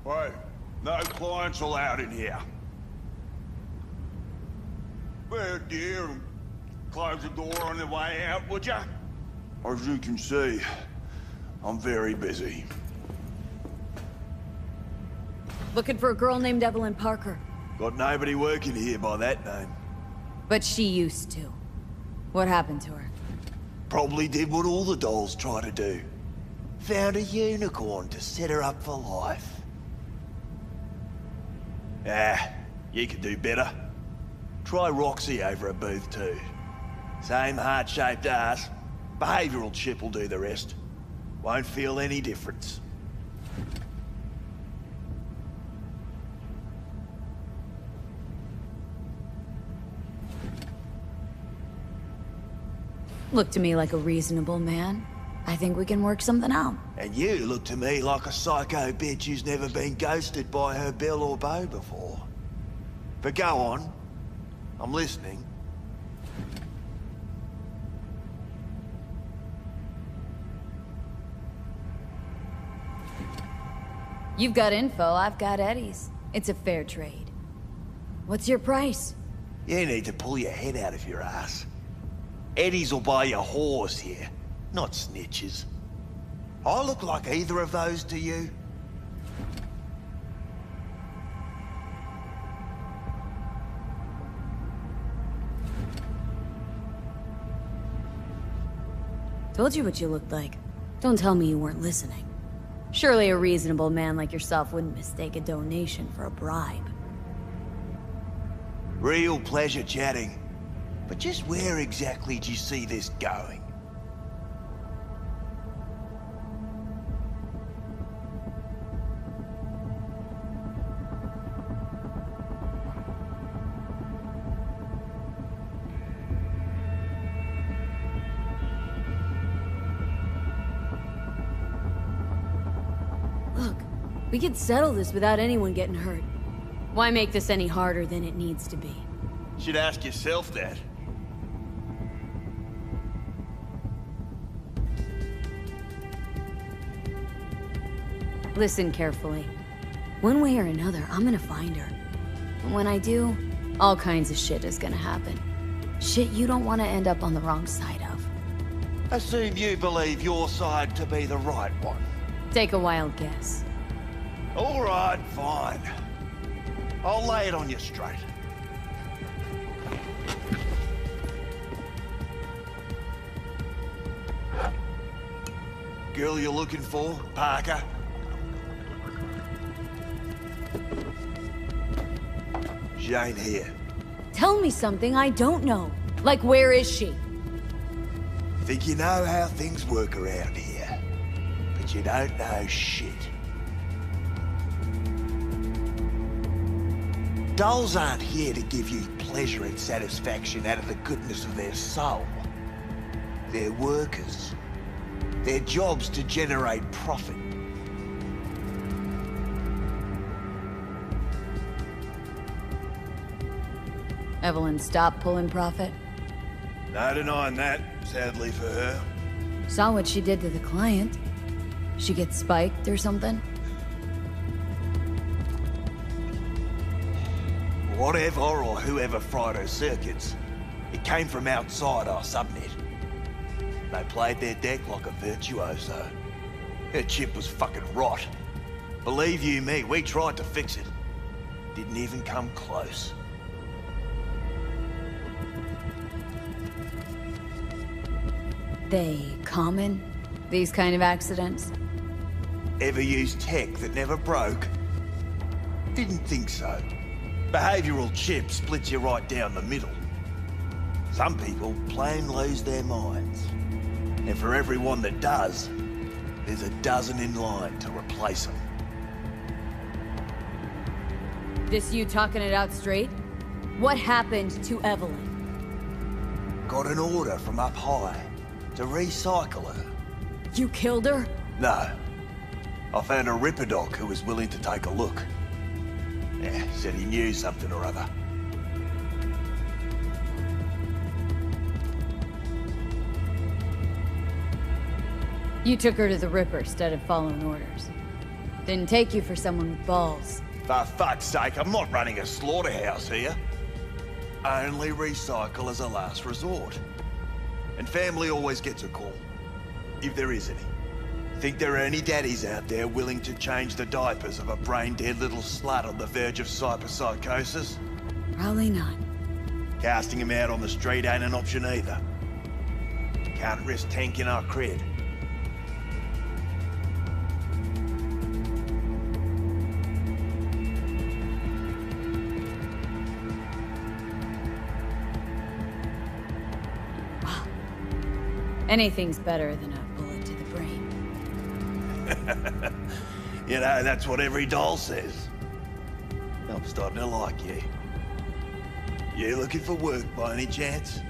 Hey, no clients allowed in here. Well, dear, close the door on the way out, would ya? As you can see, I'm very busy. Looking for a girl named Evelyn Parker. Got nobody working here by that name. But she used to. What happened to her? Probably did what all the dolls try to do. Found a unicorn to set her up for life. Ah, you could do better. Try Roxy over a booth too. Same heart-shaped ass. Behavioral chip will do the rest. Won't feel any difference. Look to me like a reasonable man. I think we can work something out. And you look to me like a psycho bitch who's never been ghosted by her belle or beau before. But go on. I'm listening. You've got info, I've got Eddie's. It's a fair trade. What's your price? You need to pull your head out of your ass. Eddie's will buy you whores here, not snitches. I look like either of those to you? Told you what you looked like. Don't tell me you weren't listening. Surely a reasonable man like yourself wouldn't mistake a donation for a bribe. Real pleasure chatting. But just where exactly do you see this going? Look, we could settle this without anyone getting hurt. Why make this any harder than it needs to be? Should ask yourself that. Listen carefully. One way or another, I'm gonna find her. And when I do, all kinds of shit is gonna happen. Shit you don't want to end up on the wrong side of. Assume you believe your side to be the right one. Take a wild guess. All right, fine. I'll lay it on you straight. Girl you're looking for, Parker? She ain't here. Tell me something I don't know. Like, where is she? Think you know how things work around here, but you don't know shit. Dolls aren't here to give you pleasure and satisfaction out of the goodness of their soul. They're workers. Their job's to generate profit. Evelyn stopped pulling profit. No denying that, sadly for her. Saw what she did to the client. She gets spiked or something? Whatever or whoever fried her circuits, it came from outside our subnet. They played their deck like a virtuoso. Her chip was fucking rot. Believe you me, we tried to fix it. Didn't even come close. They common? These kind of accidents? Ever used tech that never broke? Didn't think so. Behavioral chip splits you right down the middle. Some people plain lose their minds. And for everyone that does, there's a dozen in line to replace them. This you talking it out straight? What happened to Evelyn? Got an order from up high to recycle her. You killed her? No. I found a Ripperdoc who was willing to take a look. Yeah, said he knew something or other. You took her to the Ripper instead of following orders. Didn't take you for someone with balls. For fuck's sake, I'm not running a slaughterhouse here. Only recycle as a last resort. And family always gets a call. If there is any. Think there are any daddies out there willing to change the diapers of a brain-dead little slut on the verge of cyberpsychosis? Probably not. Casting him out on the street ain't an option either. Can't risk tanking our cred. Anything's better than a bullet to the brain. You know, that's what every doll says. I'm starting to like you. You looking for work by any chance?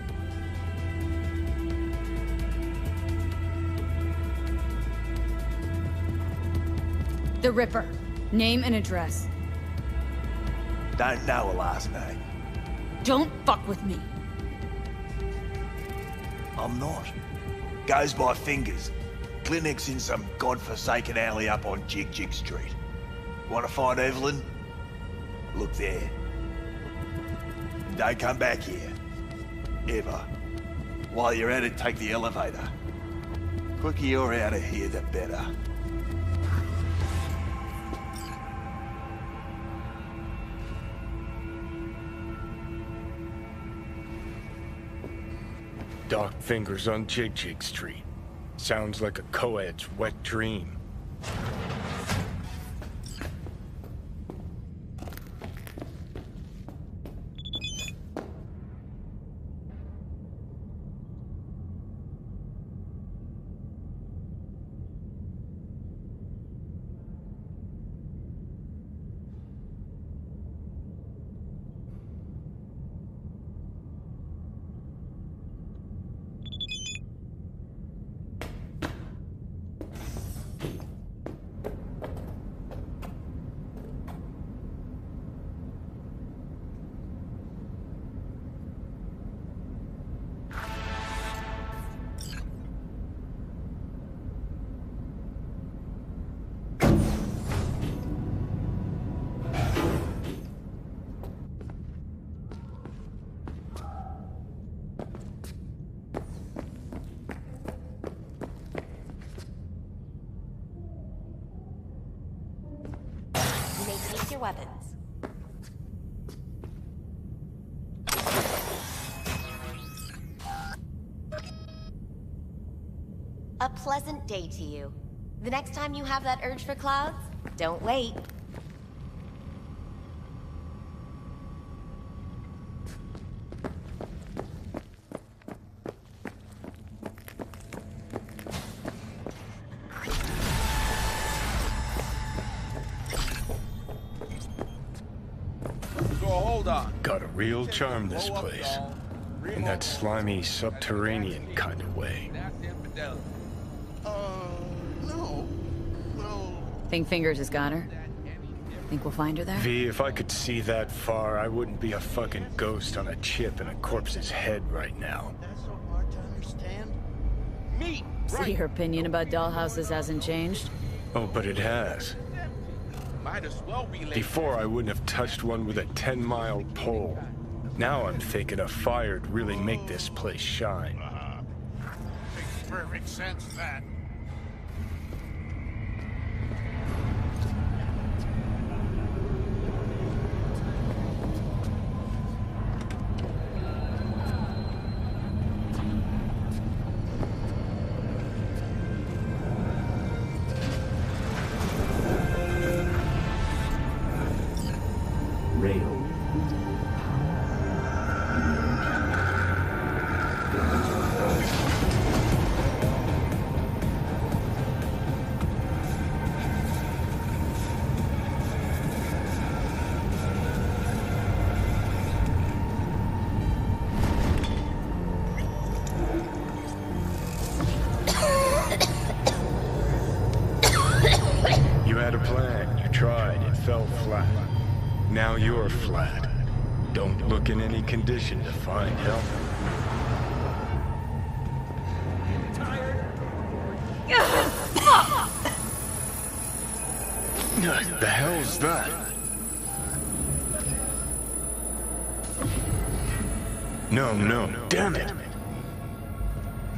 The Ripper. Name and address. Don't know a last name. Don't fuck with me. I'm not. Goes by fingers. Clinic's in some godforsaken alley up on Jig Street. Want to find Evelyn? Look there. And don't come back here. Ever. While you're at it, take the elevator. Quicker you're out of here, the better. Dark fingers on Jig Street. Sounds like a co-ed's wet dream. Your weapons. A pleasant day to you. The next time you have that urge for clouds, don't wait. Got a real charm, this place. In that slimy, subterranean kind of way. No. Think Fingers has got her? Think we'll find her there? V, if I could see that far, I wouldn't be a fucking ghost on a chip in a corpse's head right now. That's so hard to understand. Me! So your opinion about dollhouses hasn't changed? Oh, but it has. Might as well be late. Before, I wouldn't have touched one with a 10-mile pole. Now I'm thinking a fire'd really make this place shine. Makes perfect sense, that. Now you're flat. Don't look in any condition to find help. What the hell's that? No, damn it!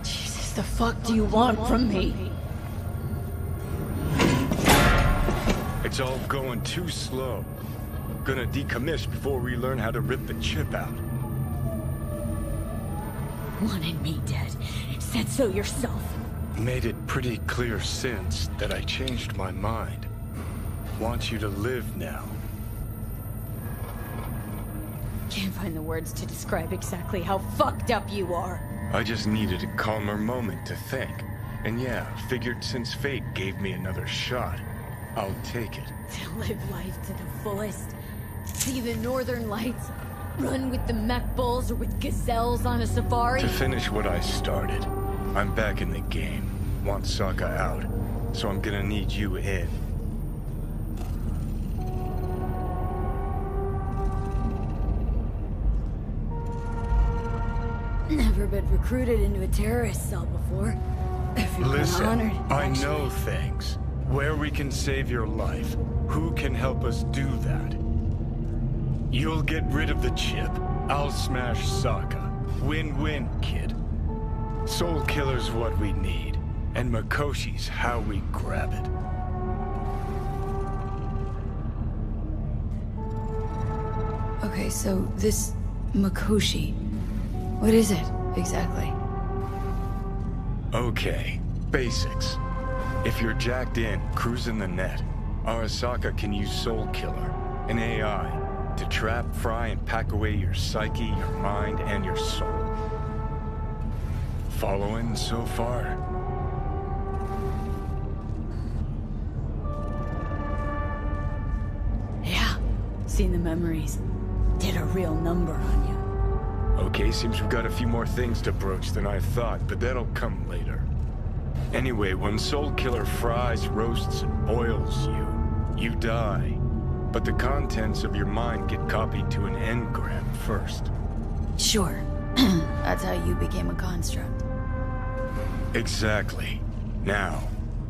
Jesus, the fuck do you want from me? It's all going too slow. Gonna decommiss before we learn how to rip the chip out. Wanted me dead. Said so yourself. Made it pretty clear since that I changed my mind. Want you to live now. Can't find the words to describe exactly how fucked up you are. I just needed a calmer moment to think. And yeah, figured since fate gave me another shot, I'll take it. To live life to the fullest. See the northern lights. Run with the mech bulls or with gazelles on a safari. To finish what I started, I'm back in the game. Want Sokka out, so I'm gonna need you in. Never been recruited into a terrorist cell before. Listen, honored, I actually. know things. Where we can save your life. Who can help us do that? You'll get rid of the chip. I'll smash Sokka. Win-win, kid. Soul Killer's what we need. And Makoshi's how we grab it. Okay, so this Makoshi, what is it exactly? Okay, basics. If you're jacked in, cruising the net, Arasaka can use Soul Killer, an AI, to trap, fry, and pack away your psyche, your mind, and your soul. Following so far? Yeah, seen the memories. Did a real number on you. Okay, seems we've got a few more things to broach than I thought, but that'll come later. Anyway, when Soul Killer fries, roasts, and boils you, you die. But the contents of your mind get copied to an engram first. Sure. That's how you became a construct. Exactly. Now,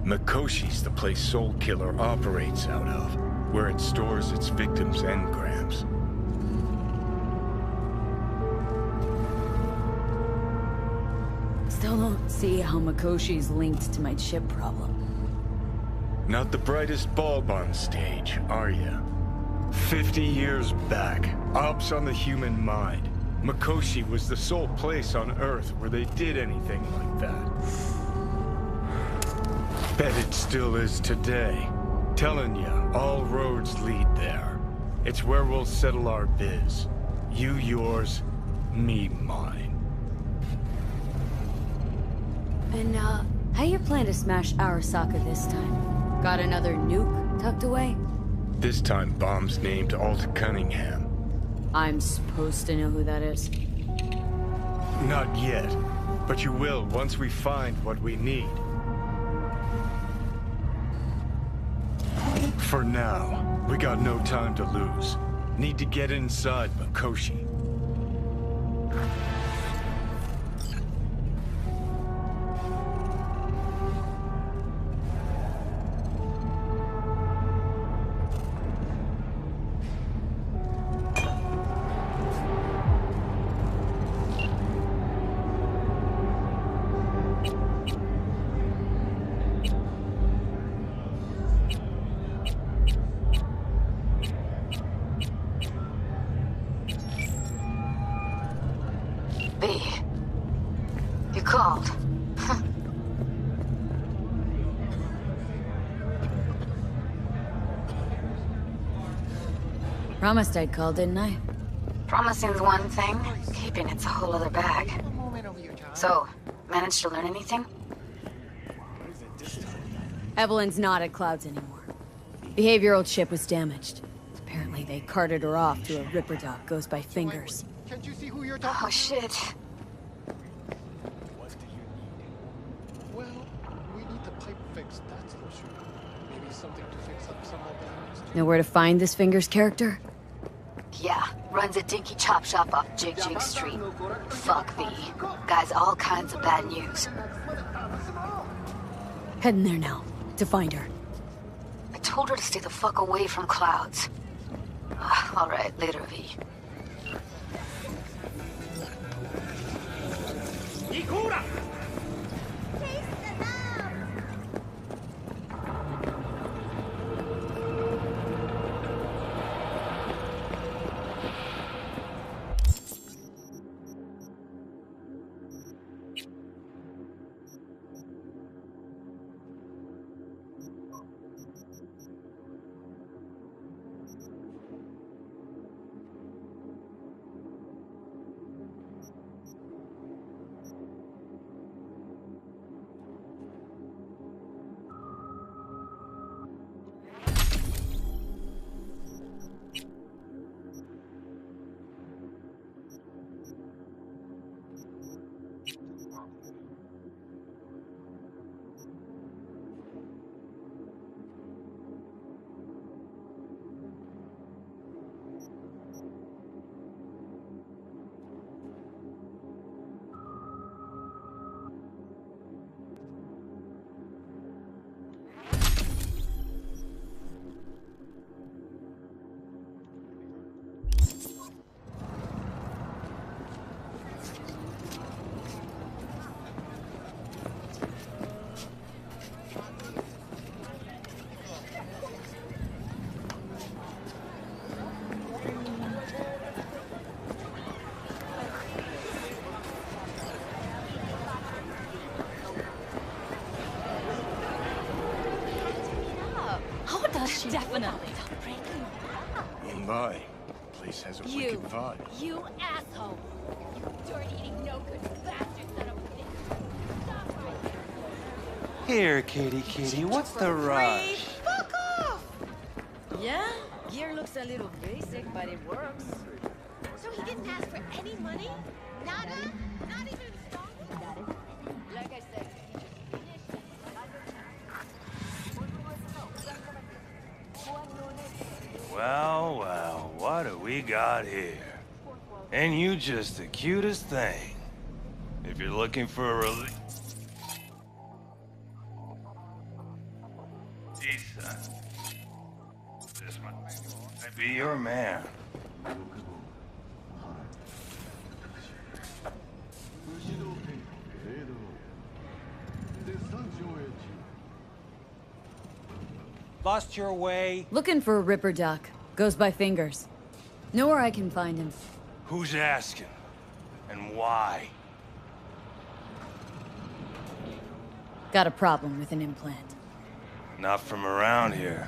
Makoshi's the place Soul Killer operates out of, where it stores its victims' engrams. Still don't see how Makoshi's linked to my chip problem. Not the brightest bulb on stage, are ya? 50 years back, ops on the human mind. Makoshi was the sole place on Earth where they did anything like that. Bet it still is today. Telling ya, all roads lead there. It's where we'll settle our biz. You yours, me mine. And, how you plan to smash Arasaka this time? Got another nuke tucked away? This time bomb's named Alt Cunningham. I'm supposed to know who that is. Not yet, but you will once we find what we need. For now, we got no time to lose. Need to get inside Makoshi. You called. Promised I'd call, didn't I? Promising's one thing, keeping it's a whole other bag. So, managed to learn anything? Evelyn's not at Clouds anymore. Behavioral chip was damaged. Apparently they carted her off to a Ripper dock goes by Fingers. Can't you see who you're talking Oh shit. Well, we need the pipe fixed, that's for sure. Maybe something to fix up some of the... Know where to find this Fingers character? Yeah, runs a dinky chop shop off Jig Jig Street. Fuck me. Guy's all kinds of bad news. Heading there now, to find her. I told her to stay the fuck away from clouds. All right, later, V. Definitely. My place has a wicked vibe. You asshole! You dirt-eating, no-good bastard son of a bitch! Stop right there! Here, kitty, what's the rush? Fuck off! Yeah? Gear looks a little basic, but it works. So he didn't ask for any money? Nada? Not even installment? Like I said, he just finished. Well, what do we got here? And you just the cutest thing. If you're looking for a relief... Ethan. This might be your man. Lost your way? Looking for a Ripper Duck. Goes by Fingers. Know where I can find him. Who's asking? And why? Got a problem with an implant. Not from around here.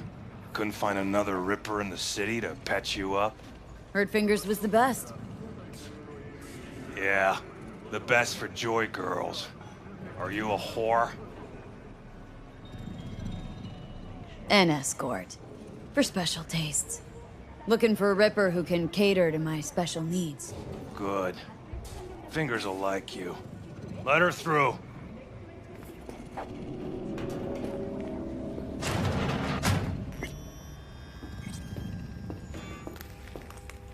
Couldn't find another Ripper in the city to patch you up? Heard Fingers was the best. Yeah, the best for Joy girls. Are you a whore? An escort. For special tastes. Looking for a Ripper who can cater to my special needs. Good. Fingers will like you. Let her through.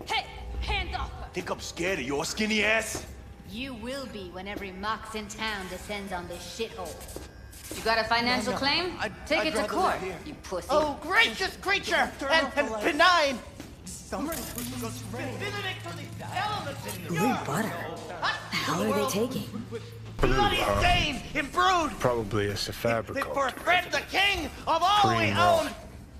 Hey! Hands off her! Think I'm scared of your skinny ass? You will be when every mox in town descends on this shithole. You got a financial claim? Take it to court, you pussy. Oh, gracious creature! And benign! Blue butter. The hell are they taking? Bloody stain! Imbrued! Probably a For fabrical. Fred the king of all we Green rock. own!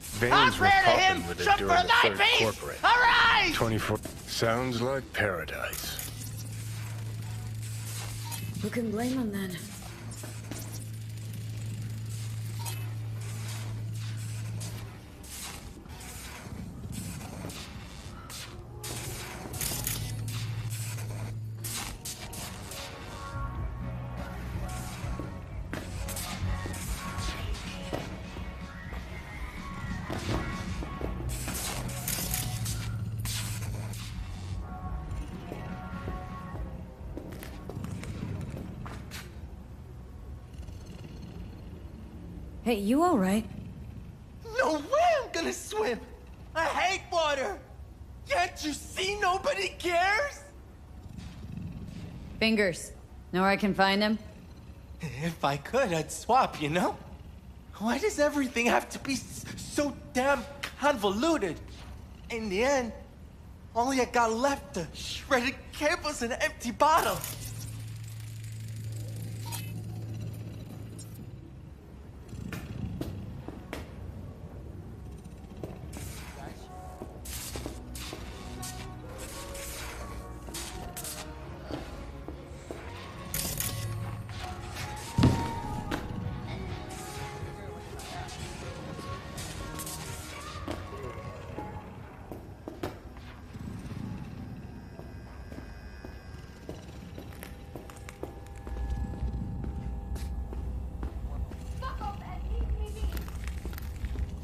Veins were Prayer to him! popping with it Jump during for the thy third face! corporate. Arise! 24. Sounds like paradise. Who can blame him then? Hey, you alright? No way I'm gonna swim! I hate water! Can't you see nobody cares? Fingers. Know where I can find him? If I could, I'd swap, you know? Why does everything have to be so damn convoluted. In the end, all I got left are shredded cables and empty bottles.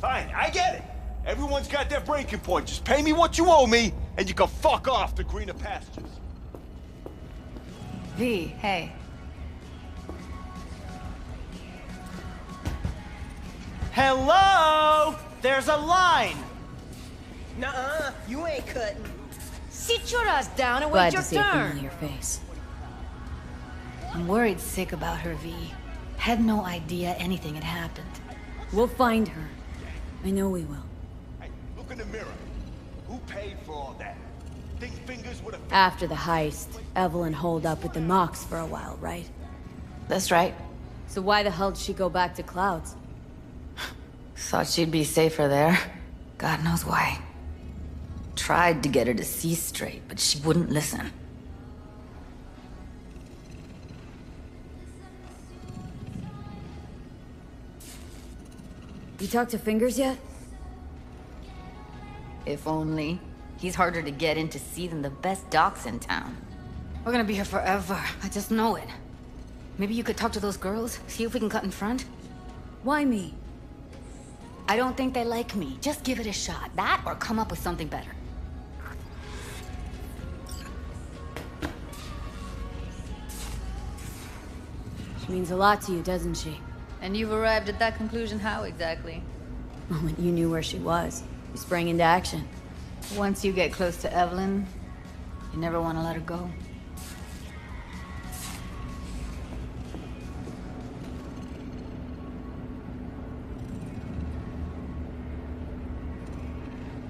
Fine, I get it. Everyone's got their breaking point. Just pay me what you owe me, and you can fuck off to greener pastures. V, hey. Hello? There's a line. Nuh-uh, you ain't cutting. Sit your ass down and Glad wait to your see a turn. familiar face. I'm worried sick about her, V. Had no idea anything had happened. We'll find her. I know we will. Hey, look in the mirror. Who paid for all that? Think fingers would have... After the heist, Evelyn holed up with the Mox for a while, right? That's right. So why the hell did she go back to Clouds? Thought she'd be safer there. God knows why. Tried to get her to see straight, but she wouldn't listen. You talked to Fingers yet? If only. He's harder to get in to see than the best docs in town. We're gonna be here forever. I just know it. Maybe you could talk to those girls, see if we can cut in front? Why me? I don't think they like me. Just give it a shot. That or come up with something better. She means a lot to you, doesn't she? And you've arrived at that conclusion how exactly? The moment you knew where she was, you sprang into action. Once you get close to Evelyn, you never want to let her go.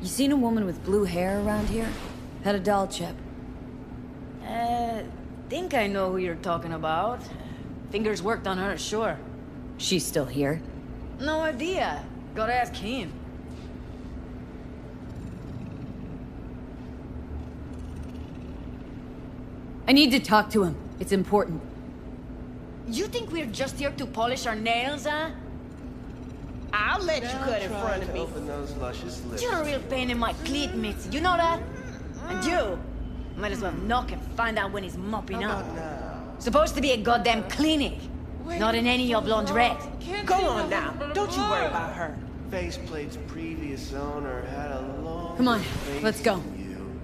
You seen a woman with blue hair around here? Had a doll chip. Think I know who you're talking about. Fingers worked on her, sure. She's still here? No idea. Gotta ask him. I need to talk to him. It's important. You think we're just here to polish our nails, huh? I'll let you cut in front of me. Open those luscious lips. You're a real pain in my cleat mitts, you know that? And you might as well knock and find out when he's mopping up. Supposed to be a goddamn clinic, not in any of laundrette. Go on now, don't you worry about her. Faceplate's previous owner had a long... Come on, face let's go. to you.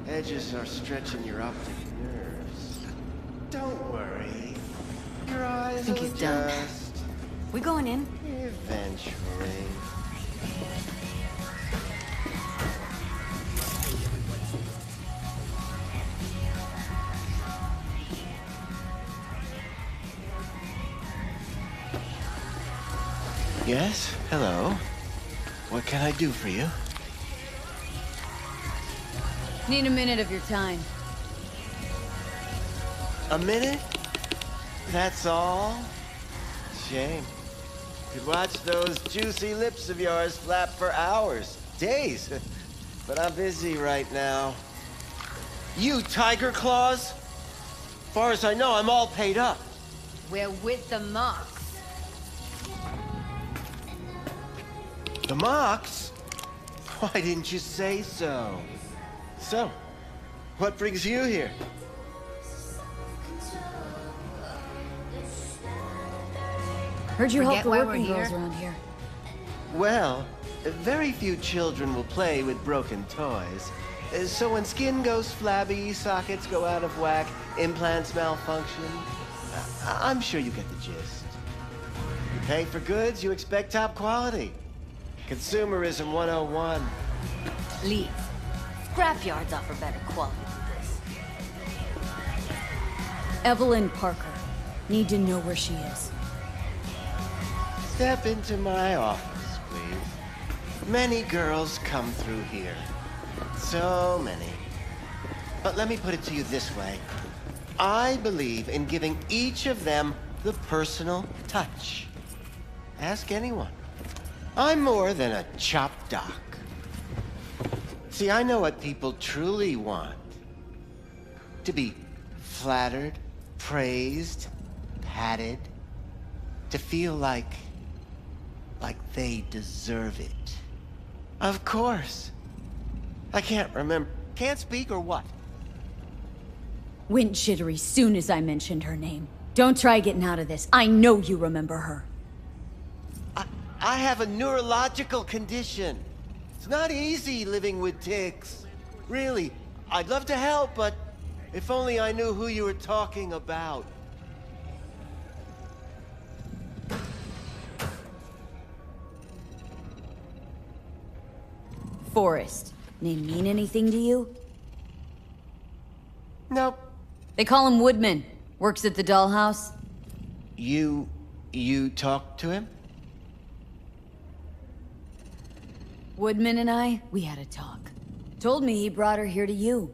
Edges are stretching your optic nerves. Don't worry. Your eyes I think will he's done. adjust We going in? eventually. Yes? Hello? What can I do for you? Need a minute of your time. A minute? That's all? Shame. Could watch those juicy lips of yours flap for hours, days. But I'm busy right now. You Tiger Claws? Far as I know, I'm all paid up. We're with the Mox. The Mox? Why didn't you say so? So, what brings you here? Heard you help Forget the why we're working girls here? around here. Well, very few children will play with broken toys. So when skin goes flabby, sockets go out of whack, implants malfunction, I'm sure you get the gist. You pay for goods, you expect top quality. Consumerism 101. Leave. Scrapyards offer better quality than this. Evelyn Parker. Need to know where she is. Step into my office, please. Many girls come through here. So many. But let me put it to you this way. I believe in giving each of them the personal touch. Ask anyone. I'm more than a chop doc. See, I know what people truly want. To be flattered, praised, patted. To feel like they deserve it. Of course. I can't remember. Can't speak or what? Went jittery soon as I mentioned her name. Don't try getting out of this. I know you remember her. I have a neurological condition. It's not easy living with tics. Really, I'd love to help, but if only I knew who you were talking about. Forrest. Name mean anything to you? Nope. They call him Woodman. Works at the dollhouse. You talked to him? Woodman and I, we had a talk. Told me he brought her here to you.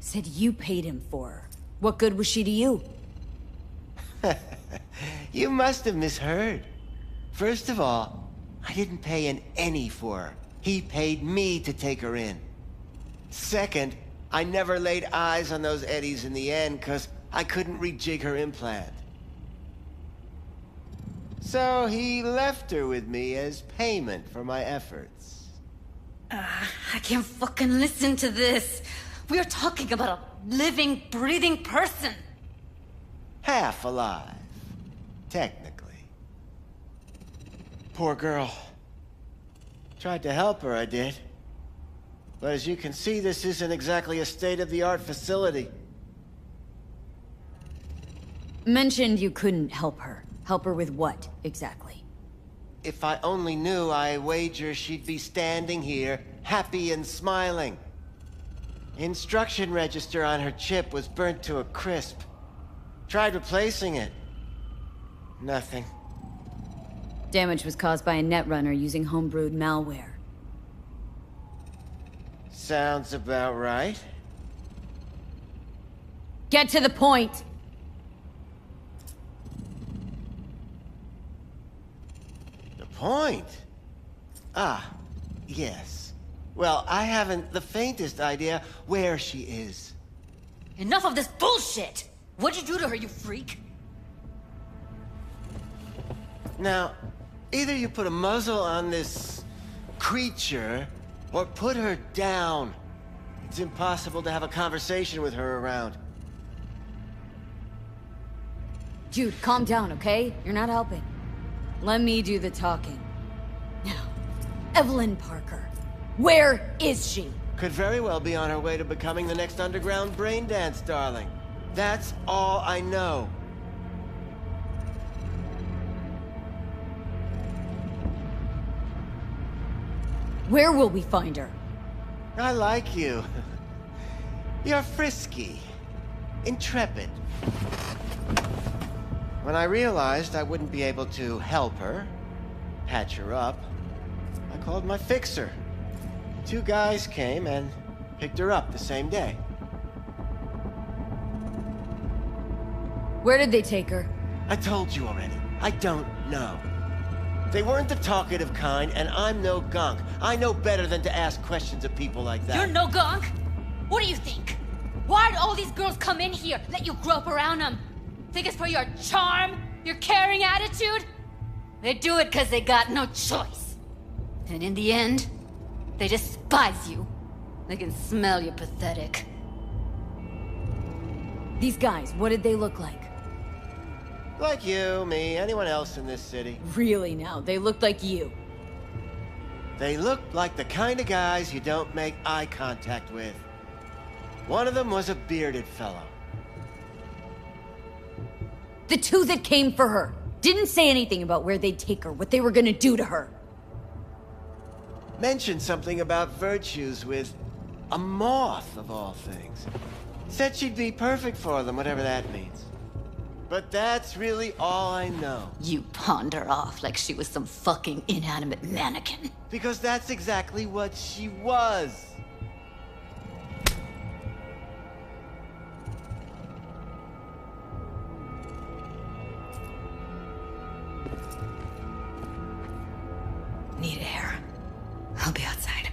Said you paid him for her. What good was she to you? You must have misheard. First of all, I didn't pay an any for her. He paid me to take her in. Second, I never laid eyes on those eddies in the end because I couldn't rejig her implant. So he left her with me as payment for my efforts. I can't fucking listen to this. We are talking about a living, breathing person. Half alive. Technically. Poor girl. Tried to help her, I did. But as you can see, this isn't exactly a state-of-the-art facility. Mentioned you couldn't help her. Help her with what, exactly? If I only knew, I wager she'd be standing here, happy and smiling. Instruction register on her chip was burnt to a crisp. Tried replacing it. Nothing. Damage was caused by a netrunner using homebrewed malware. Sounds about right. Get to the point! The point? Ah, yes. Well, I haven't the faintest idea where she is. Enough of this bullshit! What'd you do to her, you freak? Now, either you put a muzzle on this creature, or put her down. It's impossible to have a conversation with her around. Jude, calm down, okay? You're not helping. Let me do the talking. Now, Evelyn Parker. Where is she? Could very well be on her way to becoming the next underground braindance darling. That's all I know. Where will we find her? I like you. You're frisky. Intrepid. When I realized I wouldn't be able to help her, patch her up, I called my fixer. 2 guys came and picked her up the same day. Where did they take her? I told you already. I don't know. They weren't the talkative kind, and I'm no gunk. I know better than to ask questions of people like that. You're no gunk? What do you think? Why'd all these girls come in here, let you grope around them? Think it's for your charm? Your caring attitude? They do it because they got no choice. And in the end, they despise you. They can smell you're pathetic. These guys, what did they look like? Like you, me, anyone else in this city. Really now, they looked like you. They looked like the kind of guys you don't make eye contact with. One of them was a bearded fellow. The 2 that came for her didn't say anything about where they'd take her, what they were gonna do to her. Mentioned something about virtues with a moth, of all things. Said she'd be perfect for them, whatever that means. But that's really all I know. You pawned her off like she was some fucking inanimate mannequin. Because that's exactly what she was. Need air. I'll be outside.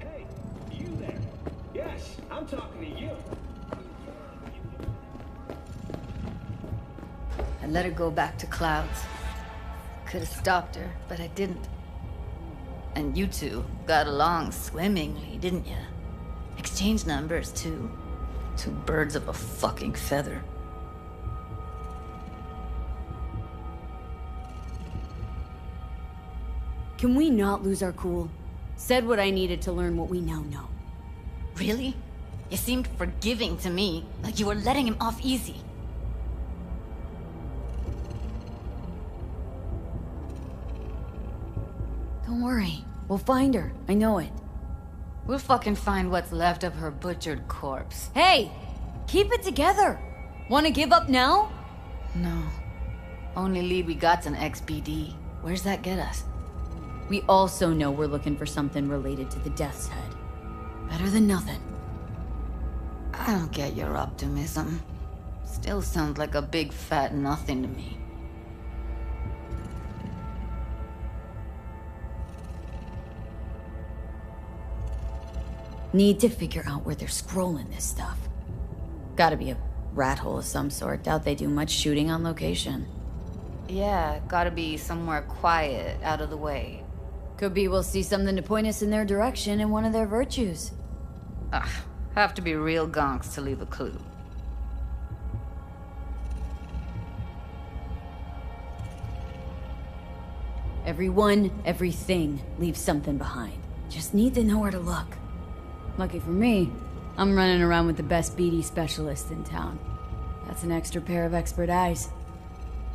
Hey, you there? Yes, I'm talking to you. I let her go back to Clouds. Could have stopped her, but I didn't. And you two got along swimmingly, didn't you? Exchanged numbers, too. Two birds of a fucking feather. Can we not lose our cool? Said what I needed to learn what we now know. Really? You seemed forgiving to me, like you were letting him off easy. Don't worry. We'll find her. I know it. We'll fucking find what's left of her butchered corpse. Hey! Keep it together! Wanna give up now? No. Only lead we got's an XBD. Where's that get us? We also know we're looking for something related to the Death's Head. Better than nothing. I don't get your optimism. Still sounds like a big fat nothing to me. Need to figure out where they're scrolling this stuff. Gotta be a rat hole of some sort. Doubt they do much shooting on location. Yeah, gotta be somewhere quiet, out of the way. Could be we'll see something to point us in their direction in one of their virtues. Ugh, have to be real gonks to leave a clue. Everyone, everything leaves something behind. Just need to know where to look. Lucky for me, I'm running around with the best BD specialist in town. That's an extra pair of expert eyes.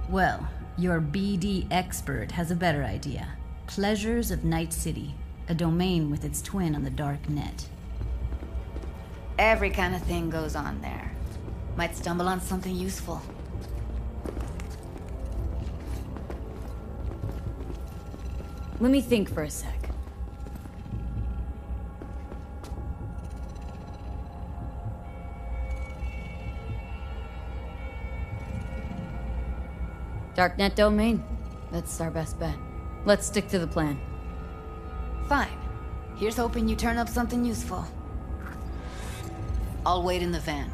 Well, your BD expert has a better idea. Pleasures of Night City, a domain with its twin on the dark net. Every kind of thing goes on there. Might stumble on something useful. Let me think for a sec. Darknet domain. That's our best bet. Let's stick to the plan. Fine. Here's hoping you turn up something useful. I'll wait in the van.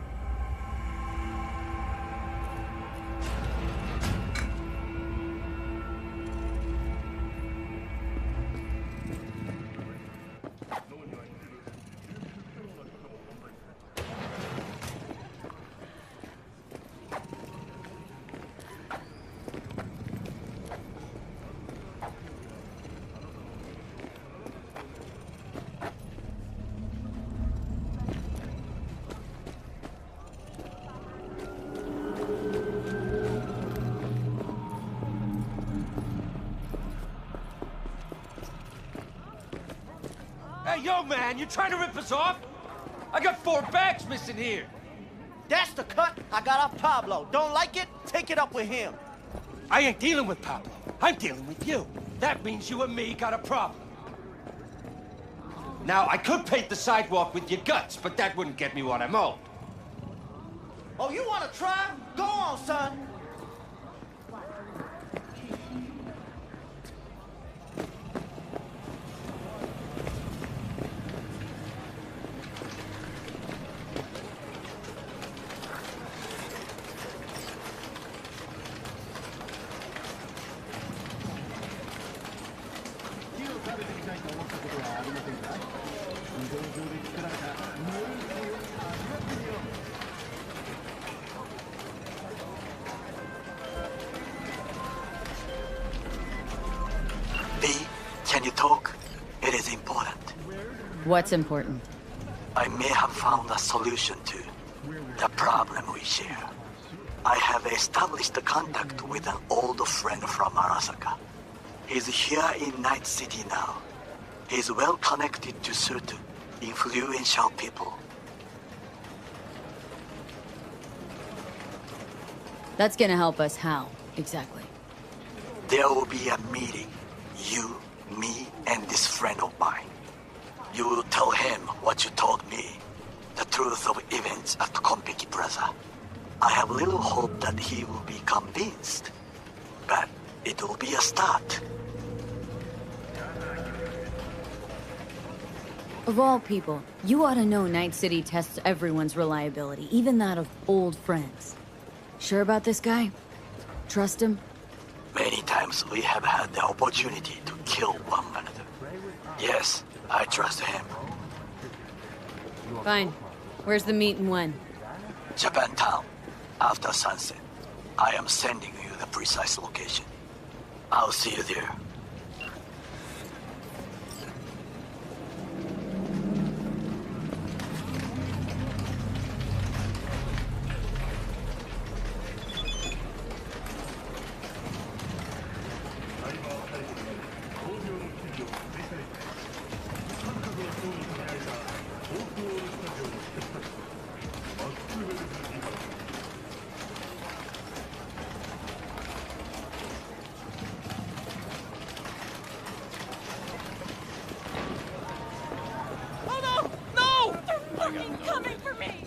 Hey, yo, man, you trying to rip us off? I got 4 bags missing here. That's the cut I got off Pablo. Don't like it? Take it up with him. I ain't dealing with Pablo. I'm dealing with you. That means you and me got a problem. Now, I could paint the sidewalk with your guts, but that wouldn't get me what I'm owed. Oh, you want to try? Go on, son. What's important? I may have found a solution to the problem we share. I have established a contact with an old friend from Arasaka. He's here in Night City now. He's well connected to certain influential people. That's gonna help us how, exactly? There will be a meeting. You, me, and this friend of mine. You will tell him what you told me. The truth of events at Konpeki Plaza. I have little hope that he will be convinced. But it will be a start. Of all people, you ought to know Night City tests everyone's reliability, even that of old friends. Sure about this guy? Trust him? Many times we have had the opportunity to kill one another. Yes, I trust him. Fine. Where's the meet and when? Japantown, after sunset. I am sending you the precise location. I'll see you there. Coming for me!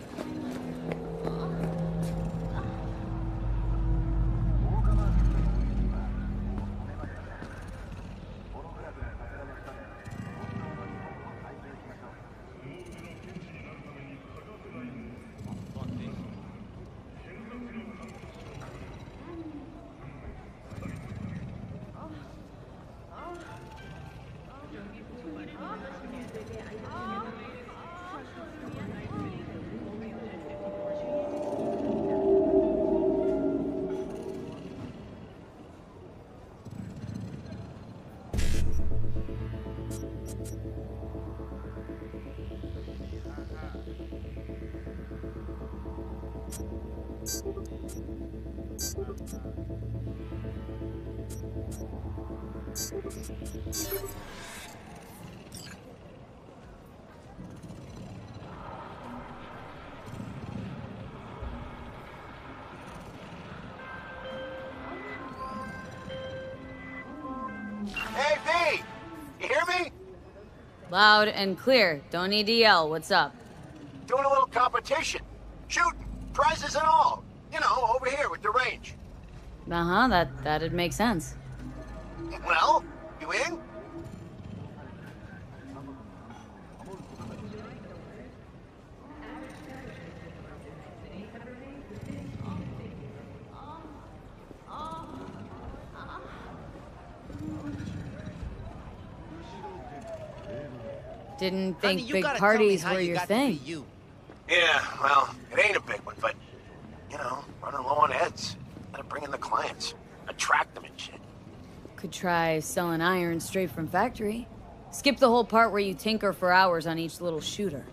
Hey, V! You hear me? Loud and clear. Don't need to yell. What's up? Doing a little competition. Shooting. Prizes and all. You know, over here with the range. Uh-huh, that'd make sense. Well, you in? Didn't Honey, think you big gotta tell me parties how were you your got to be thing. you. Yeah, well, it ain't a big one, but, you know, running low on heads. Gotta bring in the clients. Attract them and shit. Could try selling iron straight from factory. Skip the whole part where you tinker for hours on each little shooter.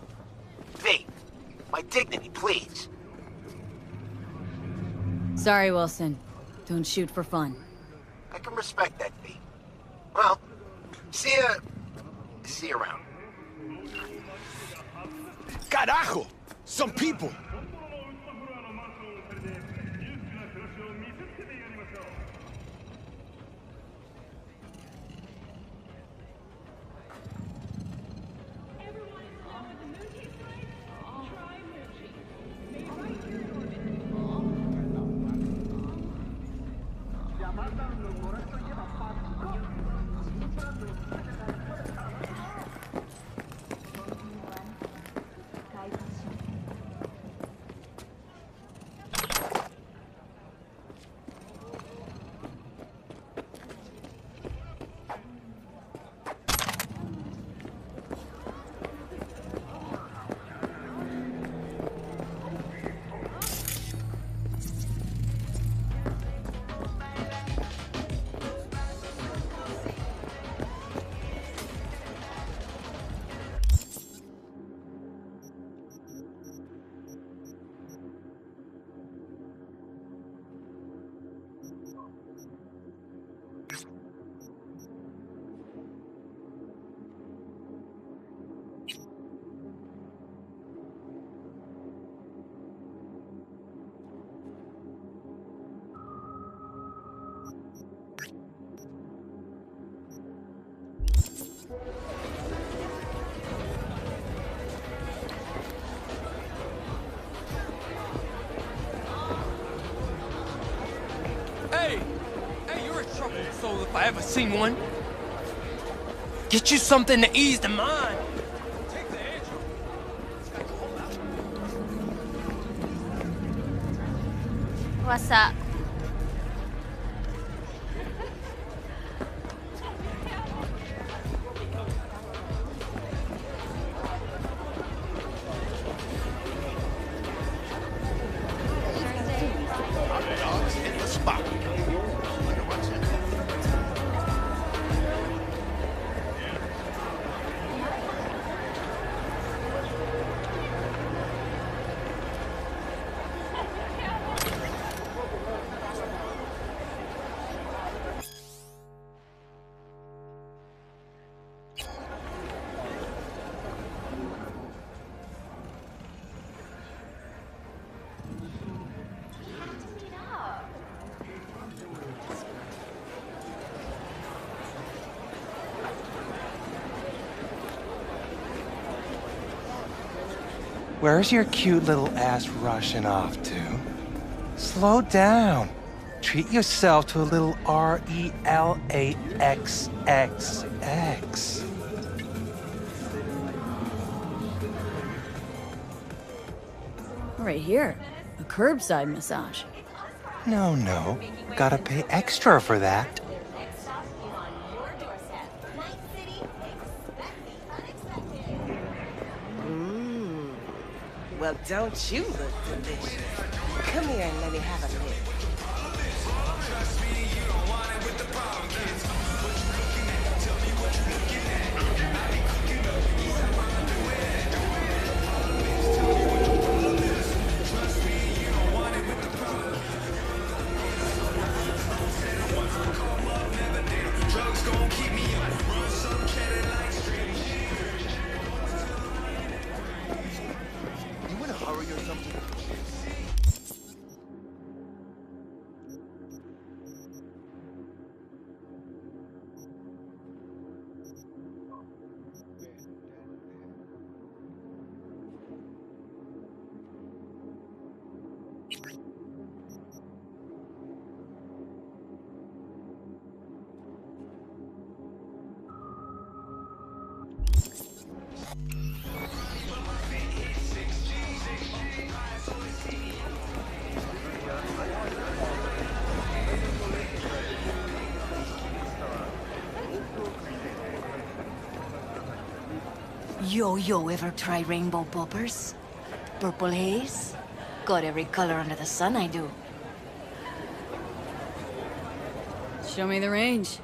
V, my dignity, please. Sorry, Wilson. Don't shoot for fun. I can respect that, V. Well, see you around. Carajo! Some people! if I ever seen one. Get you something to ease the mind. What's up? Where's your cute little ass rushing off to? Slow down. Treat yourself to a little RELAXXX. Right here. A curbside massage. No. Gotta pay extra for that. Well, don't you look delicious? Come here and let me have a lick. You in a hurry or something? Yo, ever try rainbow poppers? Purple haze? Got every color under the sun, I do. Show me the range.